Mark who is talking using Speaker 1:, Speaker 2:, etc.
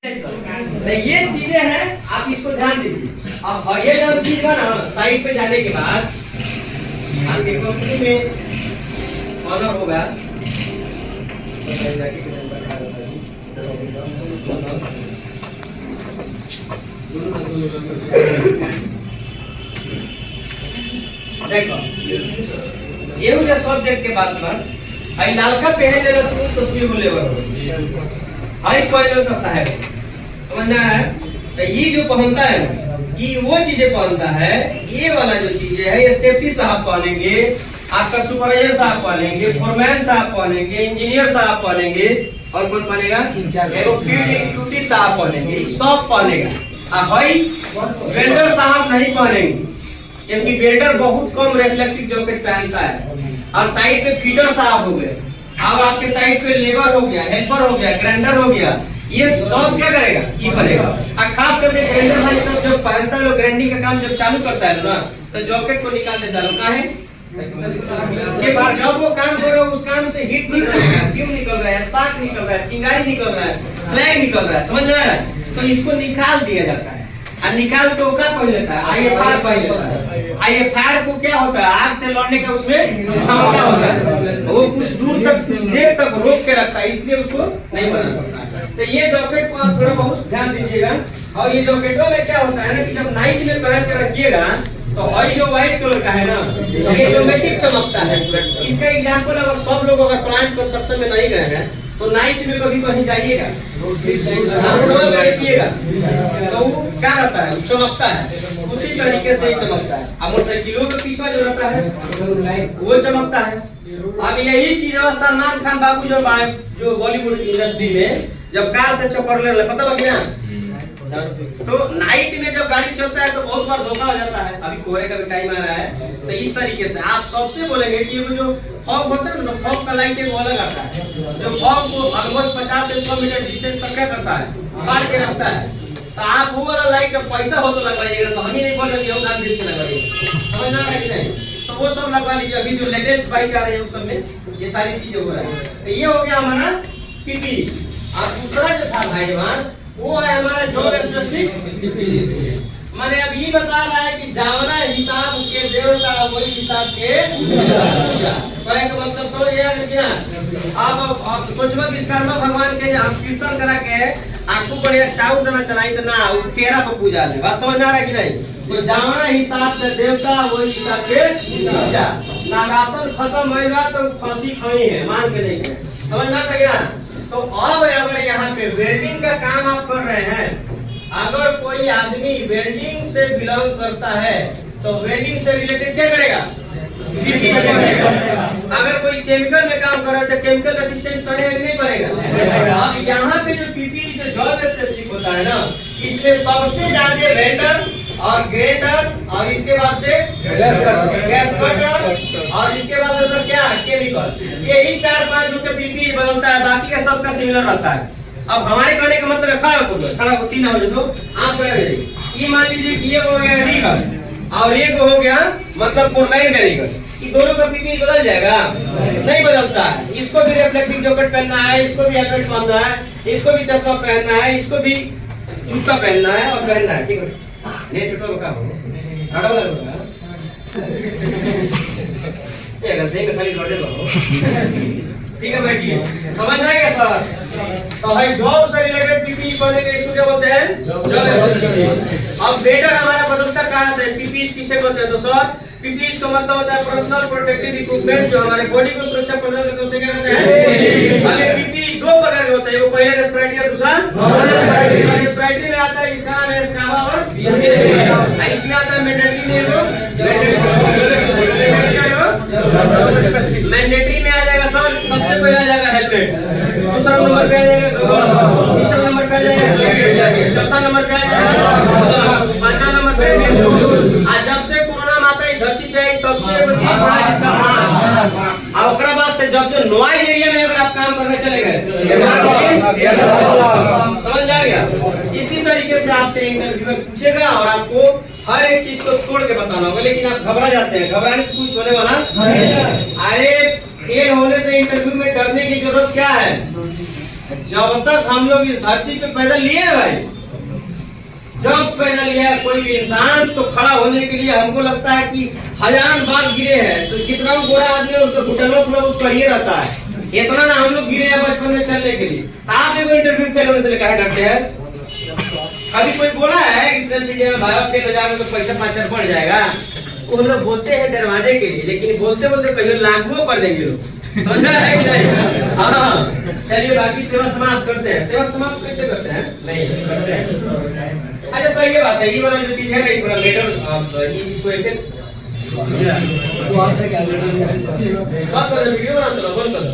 Speaker 1: ये चीजें हैं, आप इसको ध्यान दीजिए। अब ये जो चीज है ना, साइड पे जाने के बाद आपके कंपनी में ऑनर होगा, देखो ये जो सब्जेक्ट के बाद में आई लालका पहन ले तो तस्वीर को लेवर हो आई कोई लोग का साहब समझ में आ रहा है। तो ये जो पहनता है ये वो चीजें पहनता है, ये वाला जो चीजें है ये सेफ्टी साहब पहनेंगे, आपका सुपरवाइजर साहब पहनेंगे, फोरमैन साहब पहनेंगे, इंजीनियर साहब पहनेंगे, और कौन पहनेगा ड्यूटी साहब पहनेंगे, ये सब पहनेगा। भाई वेल्डर साहब नहीं पहनेंगे क्योंकि वेल्डर बहुत कम रिफ्लेक्टिव जैकेट पहनता है। और साइड पे फीटर साहब हो गए, अब आपके साइड पे लेबर हो गया, हेल्पर हो गया, ग्राइंडर हो गया, ये सब क्या करेगा ये बनेगा। और खास करके ग्राइंडर भाई सब जब पहनता है लोग ग्राइंडिंग का काम जब चालू करता है ना तो जैकेट को निकाल देता है। काहे कि जब वो काम कर रहा है उस काम से हीट निकल रहा है, फ्यूम निकल रहा है, स्पार्क निकल रहा है, चिंगारी निकल रहा है, स्लैग निकल रहा है, समझ में आ रहा है। तो इसको निकाल दिया जाता है और निकाल के क्या पहन लेता है IFR पहन लेता है। IFR को क्या होता है आग से लड़ने का उसमें क्षमता होता है, वो कुछ दूर तक कुछ देर तक रोक के रखता है, इसलिए उसको नहीं बनाना पड़ता। तो ये जैकेट को आप थोड़ा बहुत ध्यान दीजिएगा। और ये जैकेटों में क्या होता है ना कि जब नाइट में पहन के रखिएगा तो हई जो व्हाइट कलर का है ना ये ऑटोमेटिक चमकता है। इसका एग्जांपल अगर सब लोग अगर प्लांट कंस्ट्रक्शन में नहीं गए हैं तो नाइट में कभी कहीं जाइएगा रोड में देखिएगा तो वो क्या रहता है चमकता है, उसी तरीके से ही चमकता है। अब मोटरसाइकिलों के पीछे जो रहता है वो चमकता है। अब यही चीज सलमान खान बाबू जो बॉलीवुड इंडस्ट्री में जब कार से चक्कर ले रहे पता लग गया तो नाइट में जब गाड़ी चलता है तो बहुत बार धोखा हो जाता है। अभी कोहरे का भी टाइम आ रहा है तो इस तरीके से आप सबसे बोलेंगे कि वो जो फॉग होता है ना तो फॉग का लाइट एक अलग आता है, जो फॉग को ऑलमोस्ट 50 से 100 मीटर डिस्टेंस तक क्या करता है बाढ़ के रखता है। तो आप वो वाला लाइट का पैसा हो तो लगवाइएगा, तो हम ही नहीं बोल रहे कि हम दान बेच के लगवाइएगा, समझ में आ रहा है कि नहीं। तो वो सब लगवा लीजिए। अभी जो लेटेस्ट बाइक आ रही है उस सब में ये सारी चीजें हो रहा है। तो ये हो गया हमारा पीपी। और दूसरा जो था भाई जवान वो है हमारा जॉब स्पेसिफिक माने अब ये बता रहा है कि जावना हिसाब के देवता वही हिसाब के पूजा कहे का मतलब समझ गया क्या। अब सोचबो विश्वकर्मा भगवान के हम कीर्तन करा के आपको बढ़िया चाऊ दाना चलाई तो ना वो केरा पे पूजा ले, बात समझ में आ रहा है कि नहीं। तो जावना हिसाब के देवता वही हिसाब के पूजा। नवरात्र खत्म होएगा तो फांसी खाई है मान के नहीं है, समझ में आता क्या। तो अब अगर यहाँ पे वेल्डिंग का काम आप कर रहे हैं, अगर कोई आदमी वेल्डिंग से बिलोंग करता है तो वेल्डिंग से रिलेटेड क्या करेगा पीपी करेगा। अगर कोई केमिकल में काम कर रहा है तो केमिकल रेसिस्टेंस करेगा कि नहीं करेगा। अब यहाँ पे जो पीपी जो जॉब स्पेसिफिक होता है ना इसमें सबसे ज्यादा वेल्डर और ग्राइंडर और इसके बाद से गैस कटर और इसके बाद से सर क्या केमिकल, यही 4-5 जो के पीपी बदलता है, बाकी का सबका सिमिलर रहता है। अब हमारे कहने का मतलब है खड़ा हो 3 हो जाओ आंख खड़े हो जाइए। ये मान लीजिए कि ये हो गया रीगर और ये हो गया मतलब फोरमैन का रीगर, ये दोनों का पीपी बदल जाएगा नहीं बदलता है। इसको भी रिफ्लेक्टिव जैकेट पहनना है, इसको भी हेलमेट पहनना है, इसको भी चश्मा पहनना है, इसको भी जूता पहनना है और पहनना है, ठीक है। नहीं छोटा रुका हो खड़ा वाला रुका ये अगर देख खाली लौटे हो ठीक है बैठिए, समझ आएगा सर। तो भाई जॉब से रिलेटेड पीपी पहनेंगे, इसको क्या बोलते हैं जॉब। अब बेटर हमारा बदलता कहां से पीपी किसे बोलते हैं तो सर पीपी का मतलब होता है पर्सनल प्रोटेक्टिव इक्विपमेंट जो हमारे बॉडी को सुरक्षा प्रदान करते हैं, उसे क्या कहते हैं। अगर पीपी 2 प्रकार के होते हैं, वो पहले रेस्पिरेटरी और दूसरा रेस्पिरेटरी में आता है, इसका नाम है स्काबा और इसमें आता है मैंडेटरी में मैंडेटरी में आ जाएगा सर सबसे पहले आ जाएगा हेलमेट, दूसरा नंबर पे आ जाएगा तीसरा नंबर पे आ जाएगा चौथा नंबर पे आ जाएगा, 5वां नंबर पे आज जब से कोरोना माता ही धरती पे आई तब से वो चीज पड़ा इसका और ओकरा बाद से जब जो नॉइज एरिया में अगर आप काम करने चले गए समझ आ गया। इसी तरीके से आपसे इंटरव्यूअर पूछेगा और आपको हर एक चीज को तोड़ के बताना होगा, लेकिन आप घबरा जाते हैं, घबराने से कुछ होने वाला नहीं। अरे फेल होने से इंटरव्यू में डरने की जरूरत क्या है। जब तक हम लोग इस धरती पे पैदा लिए ना भाई, जब पैदा लिया कोई भी इंसान तो खड़ा होने के लिए हमको लगता है कि 1000 बार गिरे हैं, तो कितना गोरा आदमी उसको घुटनों पर करिए रहता है, इतना ना हम लोग गिरे हैं बचपन में चलने के लिए। आप एगो इंटरव्यू फेल होने से काहे डरते हैं? कभी कोई बोला है कि सोशल मीडिया में भाई फेल हो जाएगा तो पैसा 5 बढ़ जाएगा? वो हम लोग बोलते हैं डरवाने के लिए, लेकिन बोलते बोलते कहीं लागू कर देंगे लोग, समझ है कि नहीं? हाँ, चलिए बाकी सेवा समाप्त करते हैं। सेवा समाप्त कैसे करते हैं? नहीं करते हैं। अच्छा सही बात है, ये वाला जो चीज है ना, ये थोड़ा लेटर इसको एक तो आता क्या वीडियो बनाते हो, बंद कर दो।